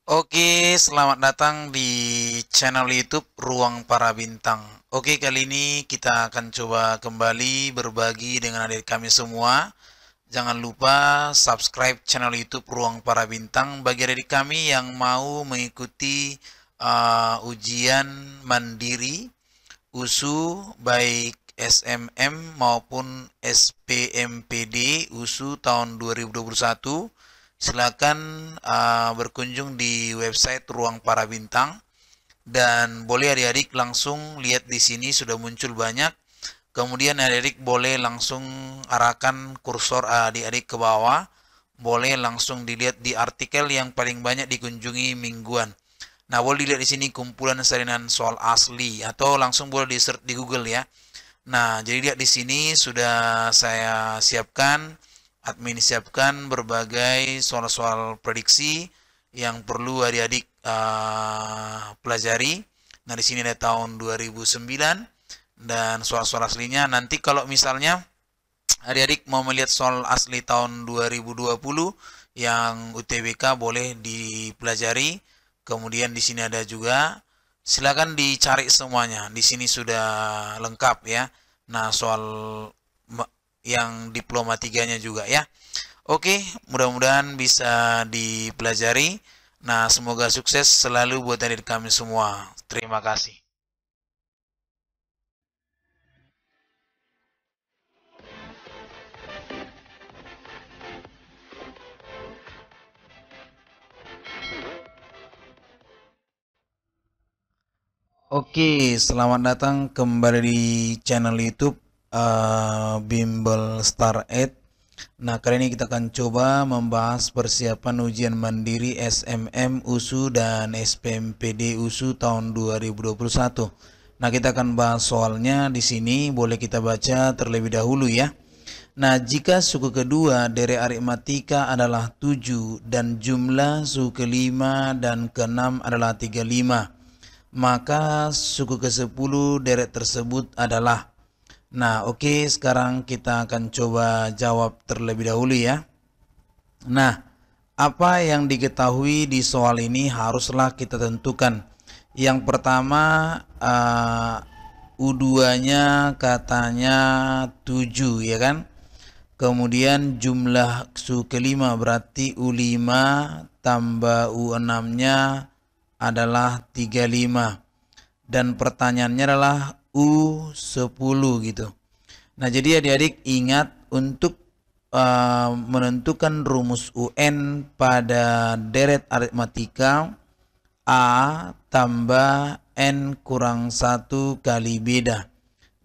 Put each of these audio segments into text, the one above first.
Oke, selamat datang di channel YouTube Ruang Para Bintang. Oke, kali ini kita akan coba kembali berbagi dengan adik kami semua. Jangan lupa subscribe channel YouTube Ruang Para Bintang bagi adik kami yang mau mengikuti ujian mandiri USU baik SMM maupun SPMPD USU tahun 2021. Silakan berkunjung di website Ruang Para Bintang dan boleh adik-adik langsung lihat di sini sudah muncul banyak. Kemudian adik-adik boleh langsung arahkan kursor adik-adik ke bawah. Boleh langsung dilihat di artikel yang paling banyak dikunjungi mingguan. Nah, boleh dilihat di sini kumpulan salinan soal asli atau langsung boleh di search di Google ya. Nah, jadi lihat di sini sudah saya siapkan, admin siapkan berbagai soal-soal prediksi yang perlu adik-adik pelajari. Nah, di sini ada tahun 2009 dan soal-soal aslinya. Nanti kalau misalnya adik-adik mau melihat soal asli tahun 2020 yang UTBK boleh dipelajari. Kemudian di sini ada juga, silakan dicari semuanya. Di sini sudah lengkap ya. Nah, soal yang diploma 3-nya juga ya. Oke, mudah-mudahan bisa dipelajari. Nah, semoga sukses selalu buat adik kami semua. Terima kasih. Oke, selamat datang kembali di channel YouTube Bimbel Star 8. Nah, kali ini kita akan coba membahas persiapan ujian mandiri SMM USU dan SPMPD USU tahun 2021. Nah, kita akan bahas soalnya di sini, boleh kita baca terlebih dahulu ya. Nah, jika suku kedua dari aritmatika adalah 7 dan jumlah suku kelima dan keenam adalah 35, maka suku ke-10 deret tersebut adalah. Nah, oke, sekarang kita akan coba jawab terlebih dahulu ya. Nah, apa yang diketahui di soal ini haruslah kita tentukan. Yang pertama, U2-nya katanya 7 ya kan. Kemudian jumlah suku kelima berarti U5 tambah U6-nya adalah 35. Dan pertanyaannya adalah U10 gitu. Nah, jadi adik-adik ingat untuk menentukan rumus UN pada deret aritmatika A tambah N kurang 1 kali beda.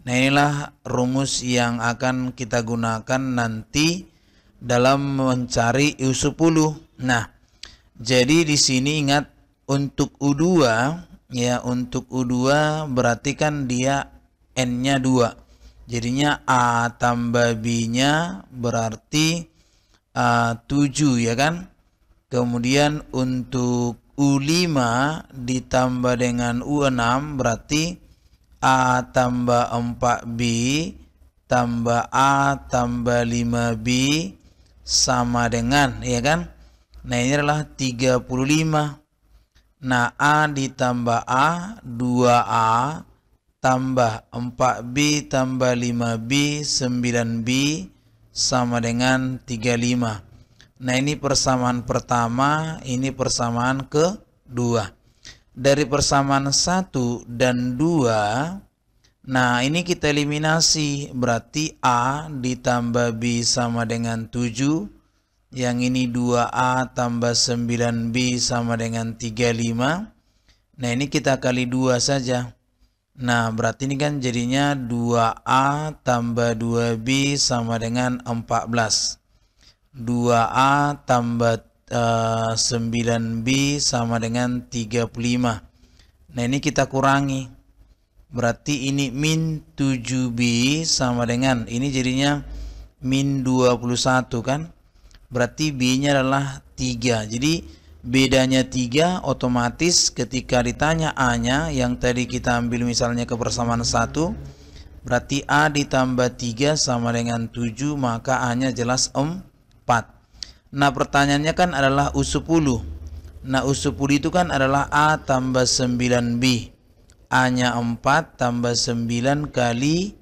Nah, inilah rumus yang akan kita gunakan nanti dalam mencari U10. Nah, jadi di sini ingat untuk U2 ya, untuk U2 berarti kan dia N-nya 2. Jadinya A tambah B-nya berarti 7 ya kan. Kemudian untuk U5 ditambah dengan U6 berarti A tambah 4B tambah A tambah 5B sama dengan ya kan. Nah, ini adalah 35. Nah, A ditambah A, 2A, tambah 4B, tambah 5B, 9B, sama dengan 35. Nah, ini persamaan pertama, ini persamaan kedua. Dari persamaan 1 dan 2, nah ini kita eliminasi, berarti A ditambah B sama dengan 7. Yang ini 2A tambah 9B sama dengan 35. Nah, ini kita kali 2 saja. Nah, berarti ini kan jadinya 2A tambah 2B sama dengan 14. 2A tambah 9B sama dengan 35. Nah, ini kita kurangi. Berarti ini min 7B sama dengan, ini jadinya min 21 kan. Berarti B-nya adalah 3. Jadi bedanya 3, otomatis ketika ditanya A-nya yang tadi kita ambil misalnya ke persamaan 1, berarti A ditambah 3 sama dengan 7, maka A-nya jelas 4. Nah, pertanyaannya kan adalah U10. Nah, U10 itu kan adalah A tambah 9B. A-nya 4 tambah 9 kali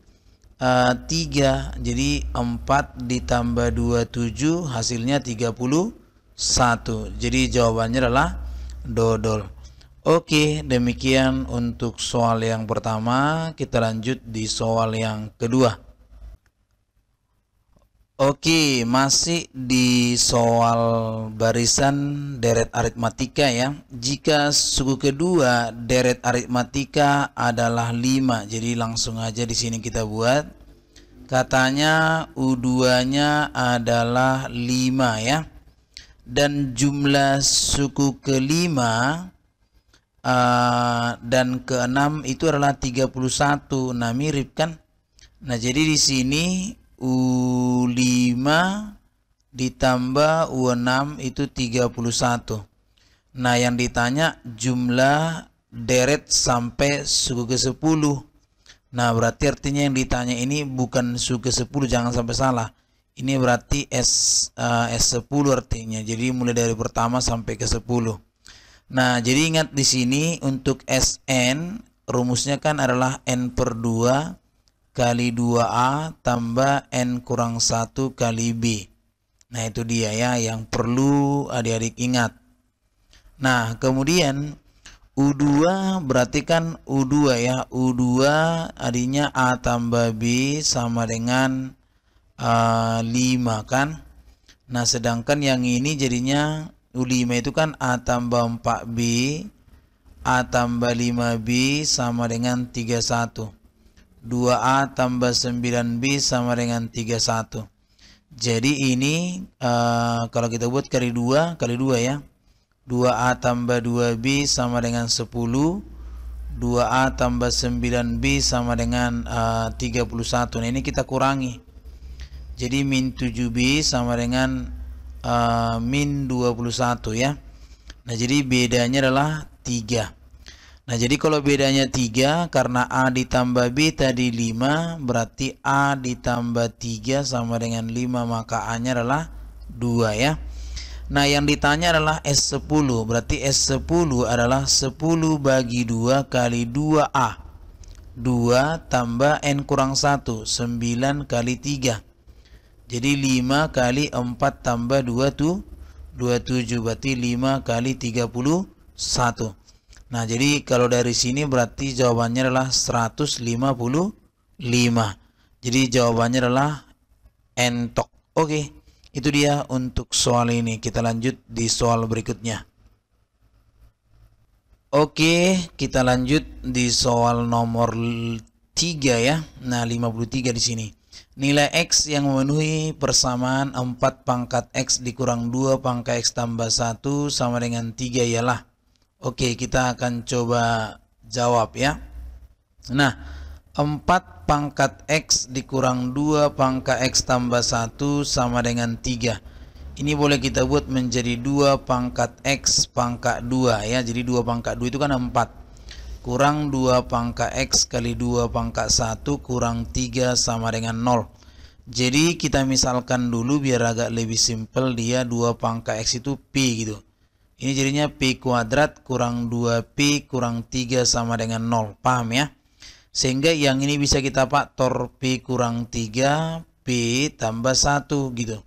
3. Jadi 4 ditambah 27 hasilnya 31. Jadi jawabannya adalah dodol. Oke, demikian untuk soal yang pertama. Kita lanjut di soal yang kedua. Oke, masih di soal barisan deret aritmatika ya. Jika suku kedua deret aritmatika adalah 5, jadi langsung aja di sini kita buat. Katanya U2-nya adalah 5 ya. Dan jumlah suku kelima dan keenam itu adalah 31. Nah, mirip kan? Nah, jadi di sini U5 ditambah U6 itu 31. Nah, yang ditanya jumlah deret sampai suku ke-10. Nah, berarti artinya yang ditanya ini bukan suku ke-10, jangan sampai salah. Ini berarti S10 artinya. Jadi mulai dari pertama sampai ke-10. Nah, jadi ingat di sini untuk Sn rumusnya kan adalah N/2 kali 2A tambah N kurang 1 kali B. Nah, itu dia ya yang perlu adik-adik ingat. Nah, kemudian U2 berarti kan U2 ya. U2 adanya A tambah B sama dengan 5 kan. Nah, sedangkan yang ini jadinya U5 itu kan A tambah 4B, A tambah 5B sama dengan 31. 2A tambah 9B sama dengan 31. Jadi ini kalau kita buat kali 2 ya. 2A tambah 2B sama dengan 10. 2A tambah 9B sama dengan 31. Nah, ini kita kurangi. Jadi min 7B sama dengan min 21 ya. Nah, jadi bedanya adalah 3. Nah, jadi kalau bedanya 3 karena A ditambah B tadi 5, berarti A ditambah 3 sama dengan 5, maka A-nya adalah 2 ya. Nah, yang ditanya adalah S10, berarti S10 adalah 10 bagi 2 kali 2A. 2 tambah N kurang 1, 9 kali 3. Jadi 5 kali 4 tambah 2 tuh 27, berarti 5 kali 31. Nah, jadi kalau dari sini berarti jawabannya adalah 155. Jadi jawabannya adalah entok. Oke, itu dia untuk soal ini. Kita lanjut di soal berikutnya. Oke, kita lanjut di soal nomor 3 ya. Nah, 53 di sini. Nilai X yang memenuhi persamaan 4 pangkat X dikurang 2 pangkat X tambah 1 sama dengan 3 ialah. Oke, kita akan coba jawab ya. Nah, 4 pangkat X dikurang 2 pangkat X tambah 1 sama dengan 3. Ini boleh kita buat menjadi 2 pangkat X pangkat 2 ya. Jadi 2 pangkat 2 itu kan 4. Kurang 2 pangkat X kali 2 pangkat 1 kurang 3 sama dengan 0. Jadi kita misalkan dulu biar agak lebih simpel, dia 2 pangkat X itu P gitu. Ini jadinya P kuadrat kurang 2P kurang 3 sama dengan 0. Paham ya? Sehingga yang ini bisa kita faktor P kurang 3, P tambah 1 gitu.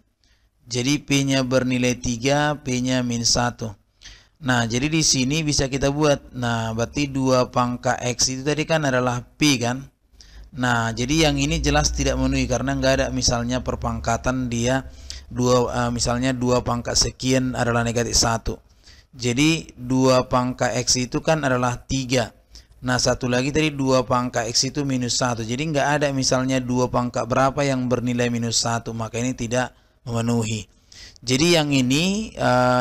Jadi P-nya bernilai 3, P-nya min 1. Nah, jadi di sini bisa kita buat. Nah, berarti 2 pangkat X itu tadi kan adalah P kan? Nah, jadi yang ini jelas tidak memenuhi karena nggak ada misalnya perpangkatan dia misalnya 2 pangkat sekian adalah negatif 1. Jadi 2 pangkat X itu kan adalah 3. Nah, satu lagi tadi 2 pangkat X itu minus 1. Jadi nggak ada misalnya 2 pangkat berapa yang bernilai minus 1. Maka ini tidak memenuhi. Jadi yang ini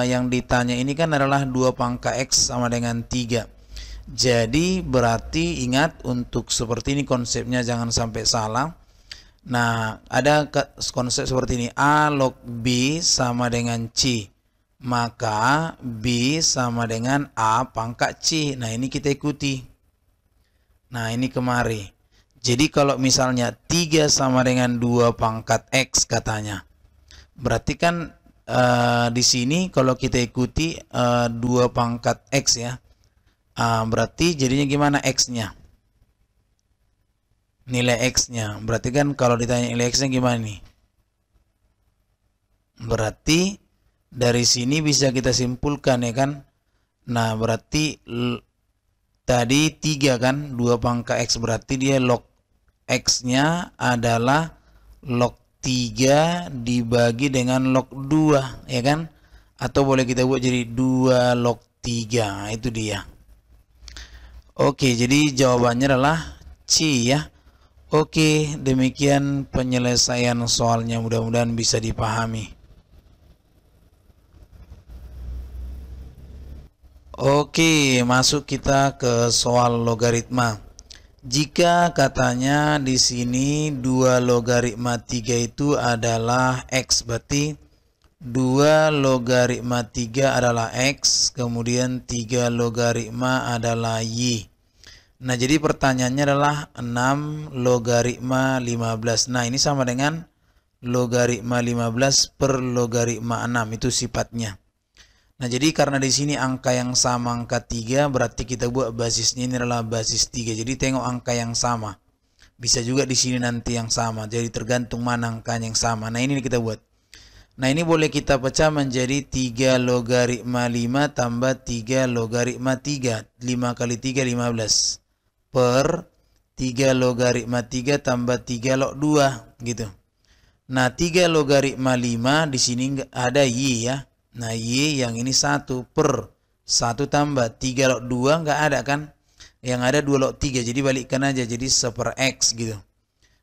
yang ditanya ini kan adalah 2 pangkat X sama dengan 3. Jadi berarti ingat untuk seperti ini konsepnya, jangan sampai salah. Nah, ada konsep seperti ini. A log B sama dengan C. Maka B sama dengan A pangkat C. Nah, ini kita ikuti. Nah, ini kemari. Jadi kalau misalnya 3 sama dengan 2 pangkat X katanya. Berarti kan di sini kalau kita ikuti 2 pangkat X ya. Berarti jadinya gimana X-nya? Nilai X-nya. Berarti kan kalau ditanya nilai X-nya gimana nih? Berarti dari sini bisa kita simpulkan ya kan. Nah berarti tadi 3 kan, 2 pangkat X, berarti dia log X-nya adalah log 3 dibagi dengan log 2 ya kan. Atau boleh kita buat jadi 2 log 3. Nah, itu dia. Oke, jadi jawabannya adalah C ya. Oke, demikian penyelesaian soalnya, mudah-mudahan bisa dipahami. Oke, masuk kita ke soal logaritma. Jika katanya di sini 2 logaritma 3 itu adalah X, berarti 2 logaritma 3 adalah X, kemudian 3 logaritma adalah Y. Nah, jadi pertanyaannya adalah 6 logaritma 15. Nah, ini sama dengan logaritma 15 per logaritma 6, itu sifatnya. Nah, jadi karena di sini angka yang sama, angka 3, berarti kita buat basisnya ini adalah basis 3. Jadi tengok angka yang sama. Bisa juga di sini nanti yang sama. Jadi tergantung mana angka yang sama. Nah, ini kita buat. Nah, ini boleh kita pecah menjadi 3 logaritma 5 tambah 3 logaritma 3. 5 kali 3, 15. Per 3 logaritma 3 tambah 3 log 2. Gitu. Nah, 3 logaritma 5 di sini ada Y ya. Nah, Y yang ini 1 per 1 tambah 3 log 2 nggak ada kan. Yang ada 2 log 3. Jadi balikkan aja. Jadi 1 per X gitu.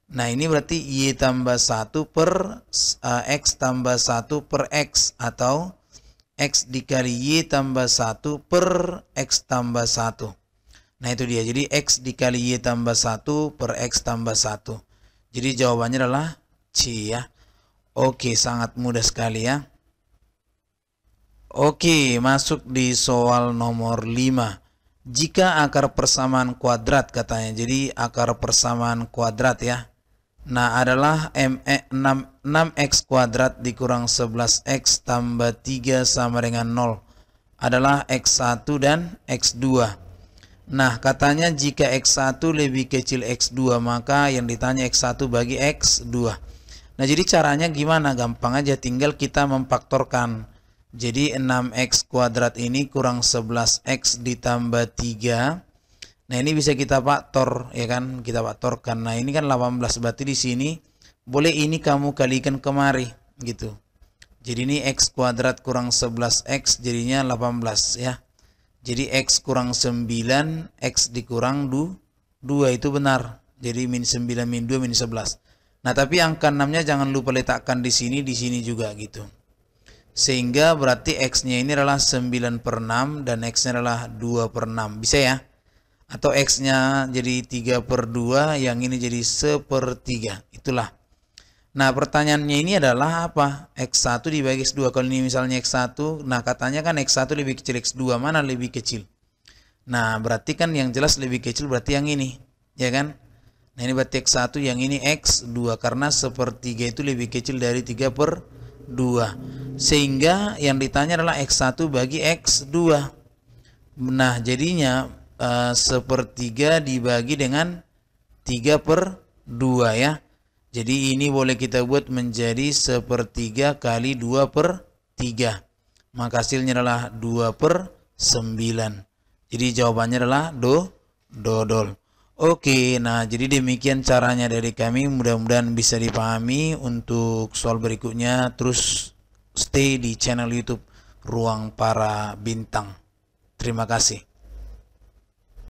Nah, ini berarti Y tambah 1 per X tambah 1 per X. Atau X dikali Y tambah 1 per X tambah 1. Nah, itu dia. Jadi X dikali Y tambah 1 per X tambah 1. Jadi jawabannya adalah C ya. Oke, sangat mudah sekali ya. Oke, masuk di soal nomor 5. Jika akar persamaan kuadrat katanya. Jadi akar persamaan kuadrat ya. Nah, adalah 6x kuadrat dikurang 11x tambah 3 sama dengan 0. Adalah x1 dan x2. Nah, katanya jika x1 lebih kecil x2, maka yang ditanya x1 bagi x2. Nah, jadi caranya gimana? Gampang aja, tinggal kita memfaktorkan. Jadi 6x kuadrat ini kurang 11x ditambah 3. Nah, ini bisa kita faktor ya kan, kita faktorkan. Nah, ini kan 18, berarti di sini boleh ini kamu kalikan kemari gitu. Jadi ini x kuadrat kurang 11x jadinya 18 ya. Jadi x kurang 9, x dikurang 2 itu benar. Jadi min 9 min 2 min 11. Nah, tapi angka 6-nya jangan lupa letakkan di sini juga gitu. Sehingga berarti x-nya ini adalah 9 per 6 dan x-nya adalah 2 per 6. Bisa ya? Atau x-nya jadi 3 per 2, yang ini jadi 1/3. Itulah. Nah, pertanyaannya ini adalah apa? X1 dibagi X2. Kalau ini misalnya X1, nah katanya kan X1 lebih kecil X2. Mana lebih kecil? Nah, berarti kan yang jelas lebih kecil berarti yang ini. Ya kan? Nah, ini berarti X1, yang ini X2. Karena 1/3 itu lebih kecil dari 3 per 2. Sehingga yang ditanya adalah X1 bagi X2. Nah, jadinya 1/3 dibagi dengan 3 per 2 ya. Jadi ini boleh kita buat menjadi 1/3 kali 2 per 3. Maka hasilnya adalah 2 per 9. Jadi jawabannya adalah dodol. Oke, nah jadi demikian caranya dari kami. Mudah-mudahan bisa dipahami. Untuk soal berikutnya terus stay di channel YouTube Ruang Para Bintang. Terima kasih.